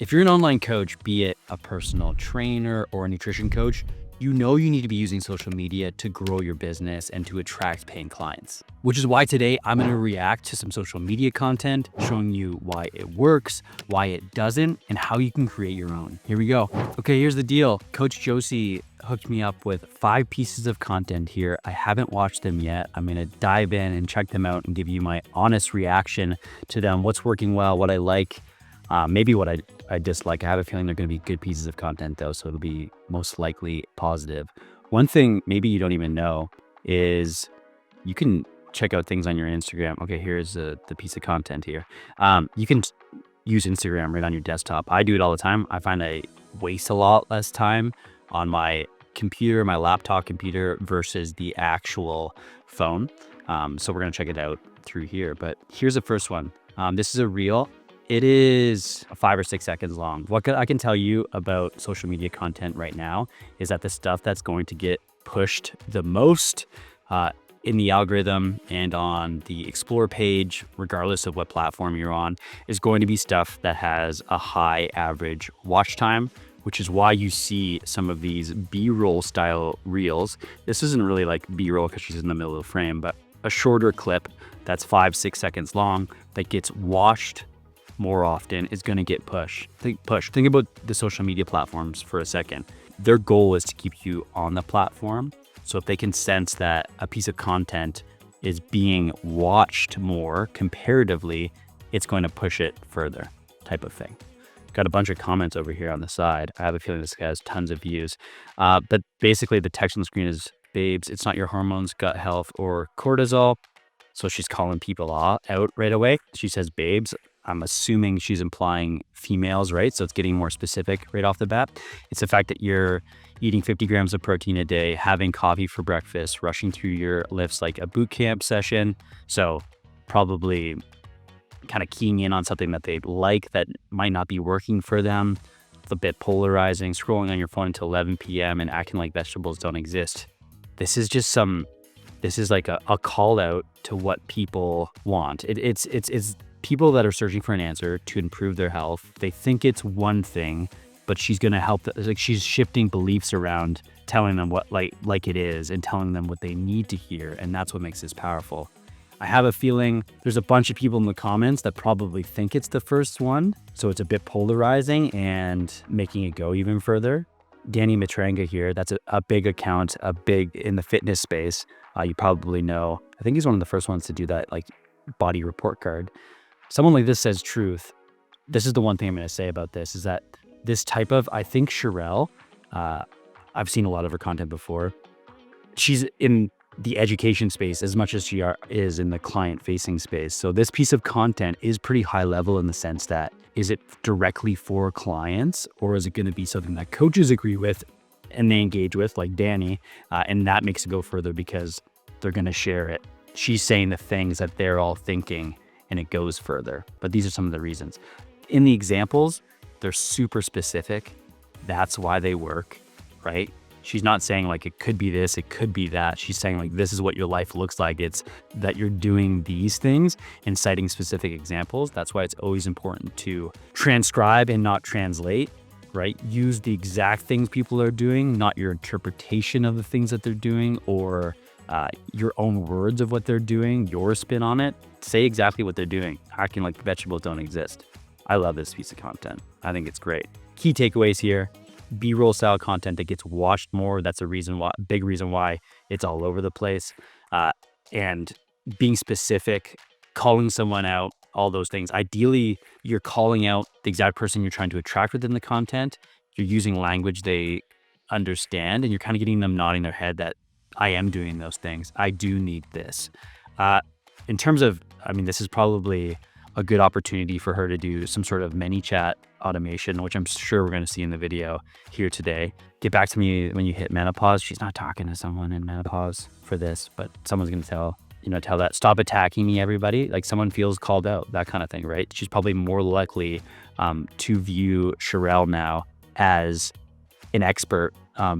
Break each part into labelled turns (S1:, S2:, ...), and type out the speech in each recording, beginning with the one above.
S1: If you're an online coach, be it a personal trainer or a nutrition coach, you know you need to be using social media to grow your business and to attract paying clients. Which is why today I'm going to react to some social media content, showing you why it works, why it doesn't, and how you can create your own. Here we go. Okay, here's the deal. Coach Josie hooked me up with 5 pieces of content here. I haven't watched them yet. I'm going to dive in and check them out and give you my honest reaction to them. What's working well, what I like, maybe what I dislike. I have a feeling they're going to be good pieces of content though, so it'll be most likely positive. One thing maybe you don't even know is you can check out things on your Instagram. Okay, here's the piece of content here. You can use Instagram right on your desktop. I do it all the time. I find I waste a lot less time on my computer, my laptop computer versus the actual phone. So we're going to check it out through here. But here's the first one. This is a reel. It is 5 or 6 seconds long. What I can tell you about social media content right now is that the stuff that's going to get pushed the most in the algorithm and on the Explore page, regardless of what platform you're on, is going to be stuff that has a high average watch time, which is why you see some of these B-roll style reels. This isn't really like B-roll because she's in the middle of the frame, but a shorter clip that's 5-6 seconds long that gets watched more often is going to get pushed. Think about the social media platforms for a second. Their goal is to keep you on the platform. So if they can sense that a piece of content is being watched more comparatively, it's going to push it further, type of thing. Got a bunch of comments over here on the side. I have a feeling this guy has tons of views. But basically the text on the screen is, babes, it's not your hormones, gut health, or cortisol. So she's calling people out right away. She says, babes. I'm assuming she's implying females, right? So it's getting more specific right off the bat. It's the fact that you're eating 50 grams of protein a day, having coffee for breakfast, rushing through your lifts like a boot camp session. So probably kind of keying in on something that they like that might not be working for them. It's a bit polarizing, scrolling on your phone until 11 p.m. and acting like vegetables don't exist. This is like a call out to what people want. It's people that are searching for an answer to improve their health. They think it's one thing, but she's going to help. She's shifting beliefs around, telling them what like it is and telling them what they need to hear. And that's what makes this powerful. I have a feeling there's a bunch of people in the comments that probably think it's the first one. So it's a bit polarizing and making it go even further. Danny Matranga here, that's a big account, big in the fitness space. You probably know. I think he's one of the first ones to do that, like body report card. Someone like this says truth. This is the one thing I'm going to say about this is that this type of, I think Sherelle, I've seen a lot of her content before. She's in the education space as much as she is in the client-facing space. So this piece of content is pretty high level in the sense that, is it directly for clients or is it going to be something that coaches agree with and they engage with, like Danny, and that makes it go further because they're going to share it. She's saying the things that they're all thinking and it goes further. But these are some of the reasons. In the examples, they're super specific. That's why they work, right? She's not saying like it could be this, it could be that. She's saying like this is what your life looks like. It's that you're doing these things and citing specific examples. That's why it's always important to transcribe and not translate, right? Use the exact things people are doing, not your interpretation of the things that they're doing or your own words of what they're doing, your spin on it. Say exactly what they're doing, acting like vegetables don't exist. I love this piece of content. I think it's great. Key takeaways here. B-roll style content that gets watched more. That's a big reason why it's all over the place. And being specific, calling someone out, all those things. Ideally, you're calling out the exact person you're trying to attract within the content. You're using language they understand, and you're kind of getting them nodding their head that I am doing those things. I do need this. In terms of, this is probably a good opportunity for her to do some sort of ManyChat automation, which I'm sure we're going to see in the video here today. Get back to me when you hit menopause. She's not talking to someone in menopause for this, but someone's going to tell that, stop attacking me, everybody. Like someone feels called out, that kind of thing, right? She's probably more likely to view Sherelle now as an expert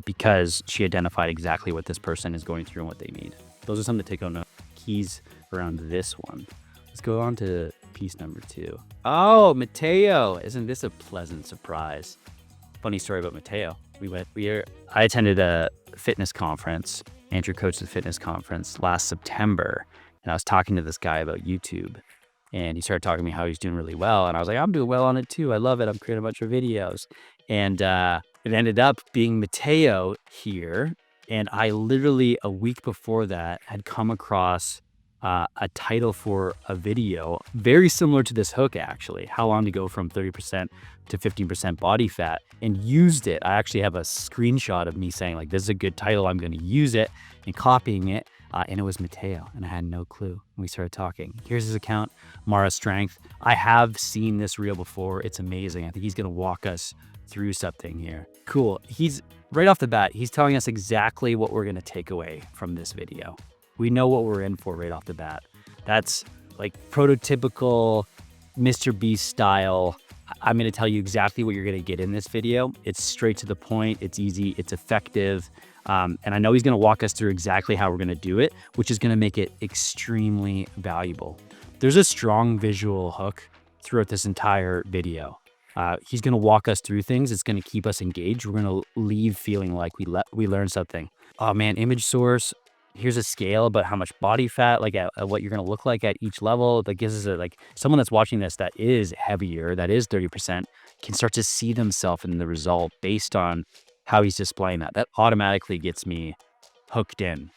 S1: because she identified exactly what this person is going through and what they need. Those are some of the take-home keys around this one. Let's go on to piece number 2. Oh, Mateo. Isn't this a pleasant surprise? Funny story about Mateo. I attended a fitness conference. Andrew coached the fitness conference last September. And I was talking to this guy about YouTube. And he started talking to me how he's doing really well. And I was like, I'm doing well on it too. I love it. I'm creating a bunch of videos. And it ended up being Mateo here. And I literally, a week before that, had come across a title for a video very similar to this hook, actually, how long to go from 30% to 15% body fat, and used it. I actually have a screenshot of me saying, like, this is a good title, I'm going to use it, and copying it. And it was Mateo, and I had no clue. We started talking. Here's his account, Mara Strength. I have seen this reel before. It's amazing. I think he's going to walk us through something here. Cool. He's right off the bat, he's telling us exactly what we're going to take away from this video. We know what we're in for right off the bat. That's like prototypical Mr. Beast style. I'm going to tell you exactly what you're going to get in this video. It's straight to the point. It's easy. It's effective. And I know he's going to walk us through exactly how we're going to do it, which is going to make it extremely valuable. There's a strong visual hook throughout this entire video. He's going to walk us through things. It's going to keep us engaged. We're going to leave feeling like we learned something. Oh man, image source. Here's a scale about how much body fat, like at what you're going to look like at each level. That gives us like someone that's watching this that is heavier, that is 30%, can start to see themselves in the result based on how he's displaying that. That automatically gets me hooked in.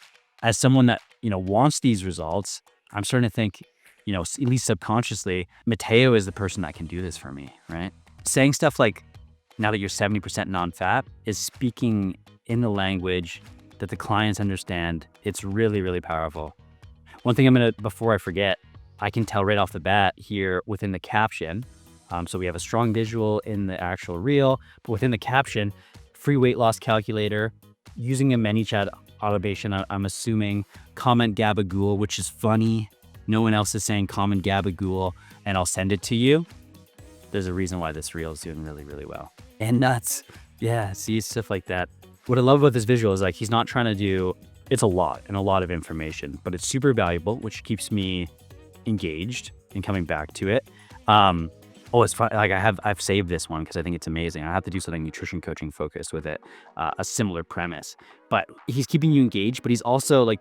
S1: As someone that, wants these results, I'm starting to think, at least subconsciously, Mateo is the person that can do this for me, right? Saying stuff like, now that you're 70% non-fat, is speaking in the language that the clients understand. It's really, really powerful. One thing before I forget, I can tell right off the bat here within the caption. So we have a strong visual in the actual reel, but within the caption, free weight loss calculator, using a ManyChat automation, I'm assuming, comment Gabagool, which is funny. No one else is saying comment Gabagool, and I'll send it to you. There's a reason why this reel is doing really, really well. And nuts. Yeah, see, stuff like that. What I love about this visual is like, he's not trying to do, it's a lot of information, but it's super valuable, which keeps me engaged and coming back to it. It's fun. Like I've saved this one because I think it's amazing. I have to do something nutrition coaching focused with it, a similar premise, but he's keeping you engaged, but he's also like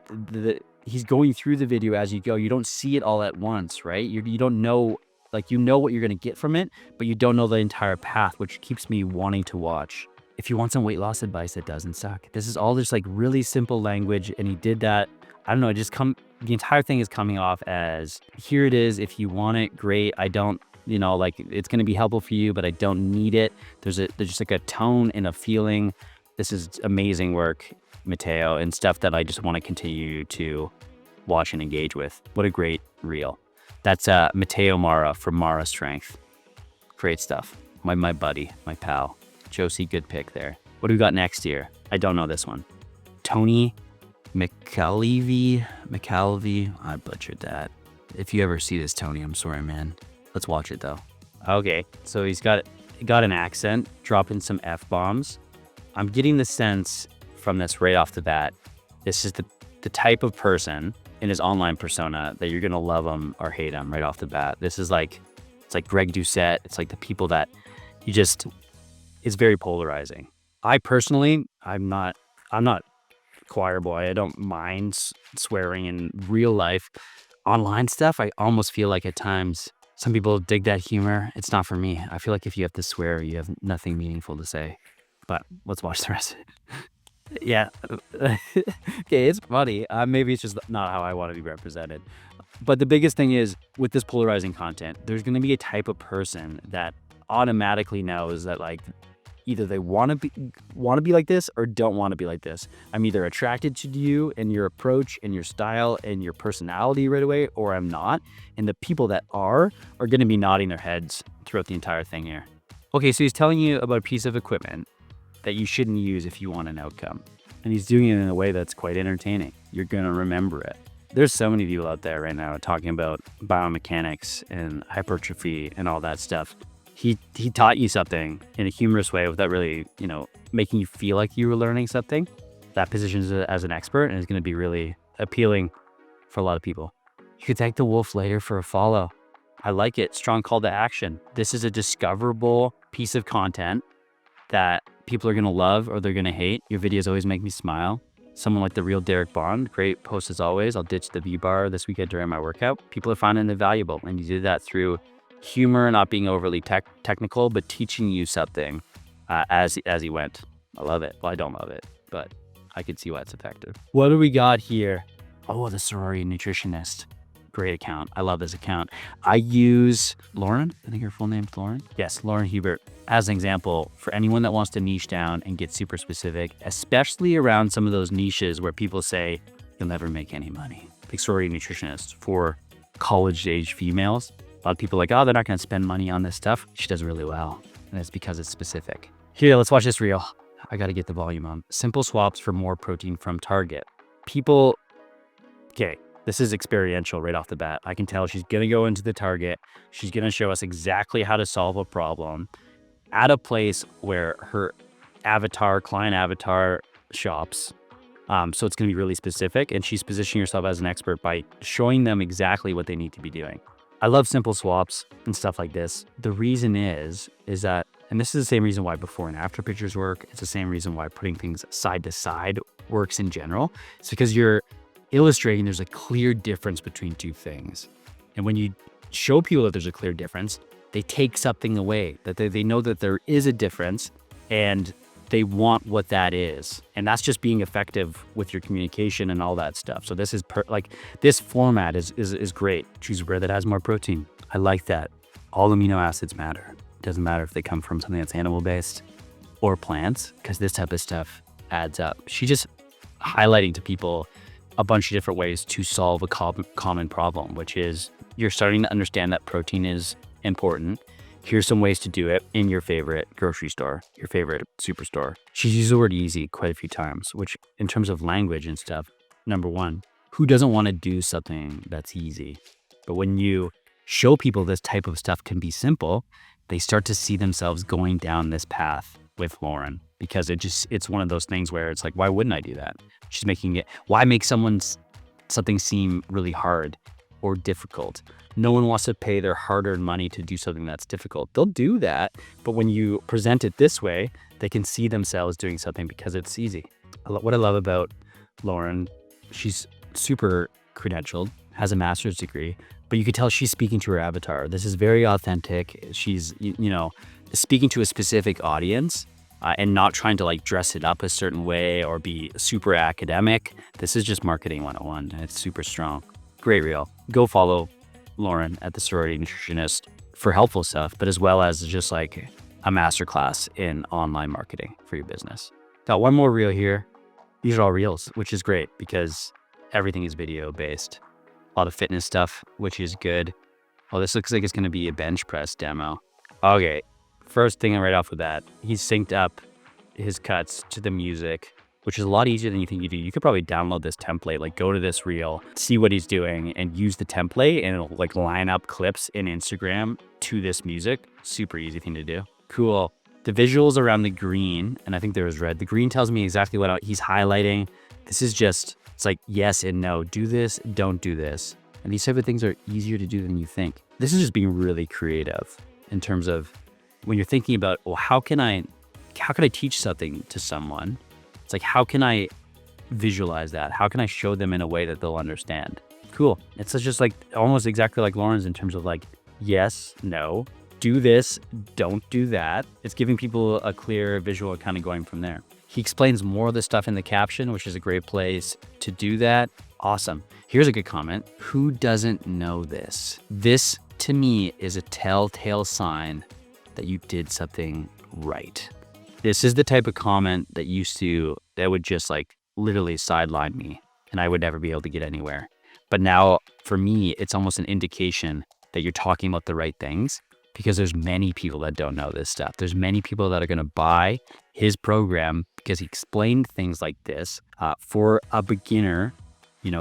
S1: he's going through the video as you go. You don't see it all at once, right? You don't know, like, what you're going to get from it, but you don't know the entire path, which keeps me wanting to watch. If you want some weight loss advice that doesn't suck, this is all just like really simple language. And he did that. I don't know. The entire thing is coming off as, here it is. If you want it, great. I don't, it's going to be helpful for you, but I don't need it. There's just like a tone and a feeling. This is amazing work, Mateo, and stuff that I just want to continue to watch and engage with. What a great reel. That's Mateo Mara from Mara Strength. Great stuff. My buddy, my pal. Josie, good pick there. What do we got next here? I don't know this one. Tony McAlevey. I butchered that. If you ever see this, Tony, I'm sorry, man. Let's watch it though. Okay, so he's got an accent, dropping some F-bombs. I'm getting the sense from this right off the bat, this is the type of person in his online persona that you're gonna love him or hate him right off the bat. This is like, it's like Greg Doucette. It's like the people that you just, it's very polarizing. I personally, I'm not choir boy. I don't mind swearing in real life. Online stuff, I almost feel like at times some people dig that humor. It's not for me. I feel like if you have to swear, you have nothing meaningful to say. But let's watch the rest of it. Yeah. Okay, it's funny. Maybe it's just not how I want to be represented. But the biggest thing is, with this polarizing content, there's going to be a type of person that automatically knows that, like, either they want to be like this or don't want to be like this. I'm either attracted to you and your approach and your style and your personality right away, or I'm not. And the people that are going to be nodding their heads throughout the entire thing here. Okay, so he's telling you about a piece of equipment that you shouldn't use if you want an outcome. And he's doing it in a way that's quite entertaining. You're going to remember it. There's so many people out there right now talking about biomechanics and hypertrophy and all that stuff. He taught you something in a humorous way without really, making you feel like you were learning something. That positions it as an expert and is going to be really appealing for a lot of people. You could thank the wolf later for a follow. I like it. Strong call to action. This is a discoverable piece of content that people are going to love or they're going to hate. Your videos always make me smile. Someone like the real Derek Bond, great post as always. I'll ditch the V-bar this weekend during my workout. People are finding it valuable. And you do that through humor, not being overly technical, but teaching you something as he went. I love it. Well, I don't love it, but I can see why it's effective. What do we got here? Oh, the Sorority Nutritionist. Great account. I love this account. I use Lauren. I think her full name's Lauren. Yes, Lauren Hebert. As an example, for anyone that wants to niche down and get super specific, especially around some of those niches where people say, you'll never make any money. Like Sorority Nutritionist for college-age females. A lot of people are like, oh, they're not going to spend money on this stuff. She does really well. And it's because it's specific. Here, let's watch this reel. I got to get the volume on. Simple swaps for more protein from Target. People, okay. This is experiential right off the bat. I can tell she's going to go into the Target. She's going to show us exactly how to solve a problem at a place where her client avatar shops. So it's going to be really specific. And she's positioning herself as an expert by showing them exactly what they need to be doing. I love simple swaps and stuff like this. The reason is that, and this is the same reason why before and after pictures work. It's the same reason why putting things side to side works in general. It's because you're illustrating there's a clear difference between two things. And when you show people that there's a clear difference, they take something away, that they know that there is a difference and they want what that is. And that's just being effective with your communication and all that stuff. So this is this format is great. Choose a bread that has more protein. I like that. All amino acids matter. It doesn't matter if they come from something that's animal-based or plants, because this type of stuff adds up. She's just highlighting to people a bunch of different ways to solve a common problem, which is you're starting to understand that protein is important. Here's some ways to do it in your favorite grocery store, your favorite superstore. She's used the word easy quite a few times, which in terms of language and stuff, number one, who doesn't want to do something that's easy? But when you show people this type of stuff can be simple, they start to see themselves going down this path with Lauren, because it's one of those things where it's like, why wouldn't I do that? She's making it, why make something seem really hard or difficult? No one wants to pay their hard-earned money to do something that's difficult. They'll do that, but when you present it this way, they can see themselves doing something because it's easy. What I love about Lauren, she's super credentialed, has a master's degree, but you could tell she's speaking to her avatar. This is very authentic. She's, speaking to a specific audience and not trying to dress it up a certain way or be super academic. This is just marketing 101. And it's super strong. Great reel. Go follow Lauren at the Sorority Nutritionist for helpful stuff, but as well as just a masterclass in online marketing for your business. Got one more reel here. These are all reels, which is great because everything is video based. A lot of fitness stuff, which is good. Oh, this looks like it's going to be a bench press demo. Okay. First thing right off with that, he's synced up his cuts to the music, which is a lot easier than you think you do. You could probably download this template, go to this reel, see what he's doing and use the template and it'll line up clips in Instagram to this music. Super easy thing to do. Cool. The visuals around the green, and I think there was red. The green tells me exactly what he's highlighting. This is just, it's like yes and no. Do this, don't do this. And these type of things are easier to do than you think. This is just being really creative in terms of when you're thinking about, well, how can I teach something to someone? It's like, how can I visualize that? How can I show them in a way that they'll understand? Cool. It's just almost exactly like Lauren's in terms of yes, no, do this, don't do that. It's giving people a clear visual kind of going from there. He explains more of the stuff in the caption, which is a great place to do that. Awesome. Here's a good comment. Who doesn't know this? This to me is a telltale sign that you did something right. This is the type of comment that would just literally sideline me and I would never be able to get anywhere. But now for me, it's almost an indication that you're talking about the right things because there's many people that don't know this stuff. There's many people that are going to buy his program because he explained things like this for a beginner,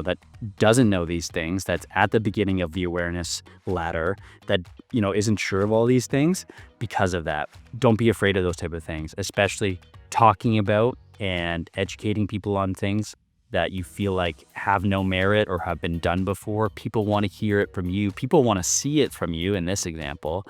S1: that doesn't know these things, that's at the beginning of the awareness ladder, that, isn't sure of all these things. Because of that, don't be afraid of those type of things, especially talking about and educating people on things that you feel like have no merit or have been done before. People want to hear it from you. People want to see it from you in this example.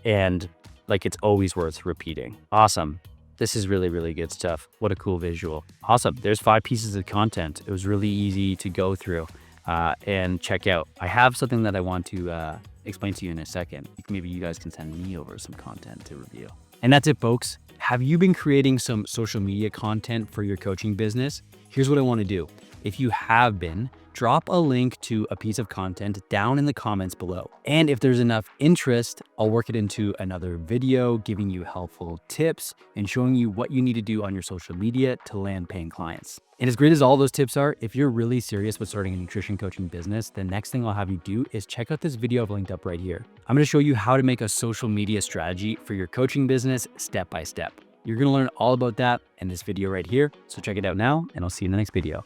S1: And like, it's always worth repeating. Awesome. This is really, really good stuff. What a cool visual. Awesome. There's 5 pieces of content. It was really easy to go through and check out. I have something that I want to explain to you in a second. Maybe you guys can send me over some content to review. And that's it, folks. Have you been creating some social media content for your coaching business? Here's what I want to do. If you have been, drop a link to a piece of content down in the comments below. And if there's enough interest, I'll work it into another video, giving you helpful tips and showing you what you need to do on your social media to land paying clients. And as great as all those tips are, if you're really serious with starting a nutrition coaching business, the next thing I'll have you do is check out this video I've linked up right here. I'm going to show you how to make a social media strategy for your coaching business step by step. You're going to learn all about that in this video right here. So check it out now, and I'll see you in the next video.